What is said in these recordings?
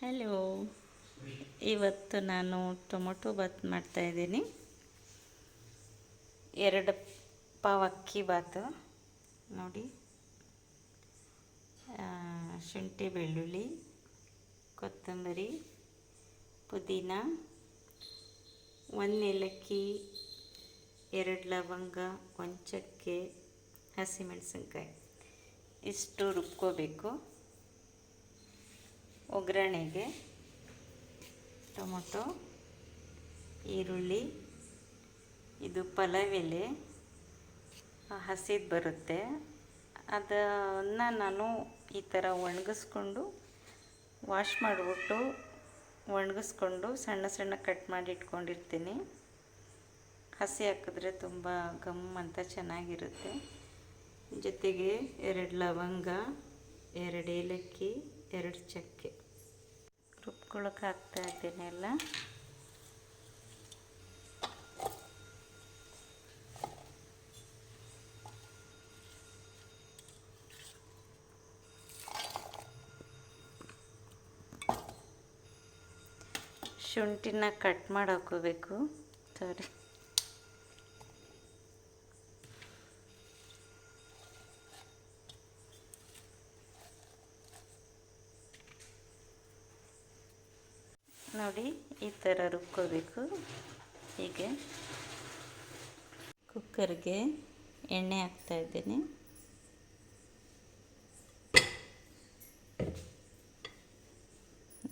Hello, ಇವತ್ತು ನಾನು tomato Baat ಮಾಡ್ತಾಯಿದ್ದೀನಿ. 2 ಪಾವ್ ಅಕ್ಕಿ ಬಾತು ನೋಡಿ. ಶುಂಠಿ, ಬೆಳ್ಳುಳ್ಳಿ, ಕೊತ್ತಂಬರಿ, ಪುದೀನ, 1 ಏಲಕ್ಕಿ, 2 ಲವಂಗ, 1 ಚಕ್ಕೆ, ಹಸಿಮೆಣಸಿನ್ಕಾಯಿ ಇಷ್ಟು ರುಬ್ಕೋಬೇಕು. ಒಗ್ಗರಣೆಗೆ ಟೊಮೊಟೊ, ಈರುಳ್ಳಿ, ಇದು ಪಲಾವ್ ಎಲೆ ಹಸಿದು ಬರುತ್ತೆ, ಅದನ್ನು ನಾನು ಈ ಥರ ಒಣಗಿಸ್ಕೊಂಡು ವಾಶ್ ಮಾಡಿಬಿಟ್ಟು ಒಣಗಿಸ್ಕೊಂಡು ಸಣ್ಣ ಸಣ್ಣ ಕಟ್ ಮಾಡಿ ಇಟ್ಕೊಂಡಿರ್ತೀನಿ. ಹಸಿ ಹಾಕಿದ್ರೆ ತುಂಬ ಗಮ್ ಅಂತ ಚೆನ್ನಾಗಿರುತ್ತೆ. ಜೊತೆಗೆ 2 ಲವಂಗ, 2 ಏಲಕ್ಕಿ, 2 ಚಕ್ಕೆ ರುಬ್ಕೊಳಕ್ಕೆ ಹಾಕ್ತಾ ಇದ್ದೀನಿ ಎಲ್ಲ. ಶುಂಠಿನ ಕಟ್ ಮಾಡಿ ಹಾಕೋಬೇಕು. ಸಾರಿ, ನೋಡಿ ಈ ಥರ ರುಬ್ಕೋಬೇಕು. ಹೀಗೆ ಕುಕ್ಕರ್ಗೆ ಎಣ್ಣೆ ಹಾಕ್ತಾಯಿದ್ದೀನಿ.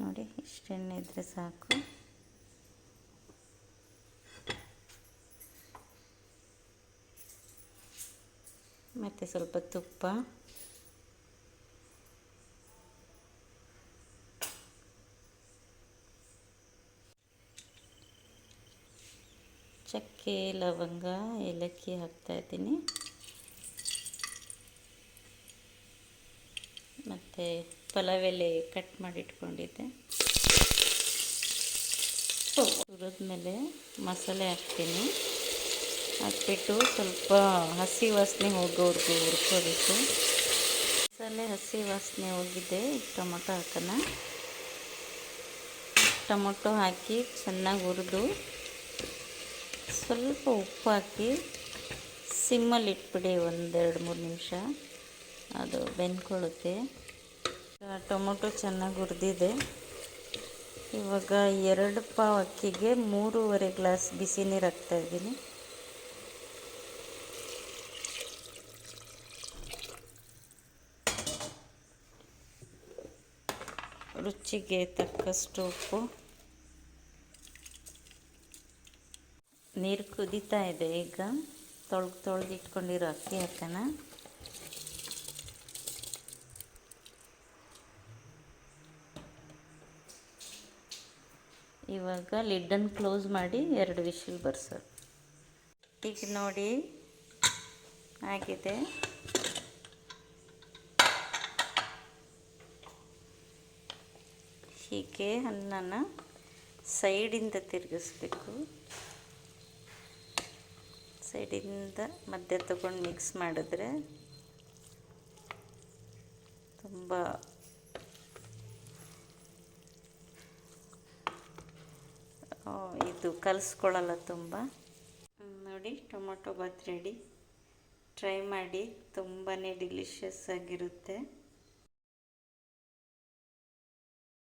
ನೋಡಿ ಇಷ್ಟು ಎಣ್ಣೆ ಇದ್ದರೆ ಸಾಕು. ಮತ್ತು ಸ್ವಲ್ಪ ತುಪ್ಪ, ಚಕ್ಕೆ, ಲವಂಗ, ಏಲಕ್ಕಿ ಹಾಕ್ತಾಯಿದ್ದೀನಿ. ಮತ್ತು ಪಲಾವ್ ಎಲೆ ಕಟ್ ಮಾಡಿ ಇಟ್ಕೊಂಡಿದ್ದೆ. ಹುರಿದ್ಮೇಲೆ ಮಸಾಲೆ ಹಾಕ್ತೀನಿ. ಹಾಕ್ಬಿಟ್ಟು ಸ್ವಲ್ಪ ಹಸಿ ವಾಸನೆ ಹೋಗೋವರೆಗೂ ಹುರ್ಕೋಬೇಕು. ಮಸಾಲೆ ಹಸಿ ವಾಸನೆ ಹೋಗಿದೆ. ಟೊಮೊಟೊ ಹಾಕೋಣ. ಟೊಮೊಟೊ ಹಾಕಿ ಚೆನ್ನಾಗಿ ಹುರಿದು ಸ್ವಲ್ಪ ಉಪ್ಪು ಹಾಕಿ ಸಿಮ್ಮಲ್ಲಿ ಇಟ್ಬಿಡಿ. 1-2-3 ನಿಮಿಷ ಅದು ಬೆಂದ್ಕೊಳ್ಳುತ್ತೆ. ಟೊಮೊಟೊ ಚೆನ್ನಾಗಿ ಹುರಿದಿದೆ. ಇವಾಗ 2 ಪಾವ್ ಅಕ್ಕಿಗೆ 3.5 ಗ್ಲಾಸ್ ಬಿಸಿ ನೀರು ಹಾಕ್ತಾಯಿದ್ದೀನಿ. ರುಚಿಗೆ ತಕ್ಕಷ್ಟು ಉಪ್ಪು. ನೀರು ಕುದೀತಾ ಇದೆ. ಈಗ ತೊಳೆದಿಟ್ಕೊಂಡಿರೋ ಅಕ್ಕಿ ಹಾಕೋಣ. ಇವಾಗ ಲಿಡ್ಡನ್ನು ಕ್ಲೋಸ್ ಮಾಡಿ 2 ವಿಷಲ್ ಬರ್ಸೋದು. ಈಗ ನೋಡಿ ಆಗಿದೆ. ಹೀಗೆ ಅನ್ನನ ಸೈಡಿಂದ ತಿರುಗಿಸ್ಬೇಕು. ಸೈಡಿಂದ ಮಧ್ಯೆ ತಗೊಂಡು ಮಿಕ್ಸ್ ಮಾಡಿದ್ರೆ ತುಂಬ ಇದು ಕಲಿಸ್ಕೊಳ್ಳಲ್ಲ ತುಂಬ. ನೋಡಿ ಟೊಮೊಟೊ ಬಾತ್ ರೆಡಿ. ಟ್ರೈ ಮಾಡಿ, ತುಂಬಾ ಡಿಲಿಷಿಯಸ್ ಆಗಿರುತ್ತೆ.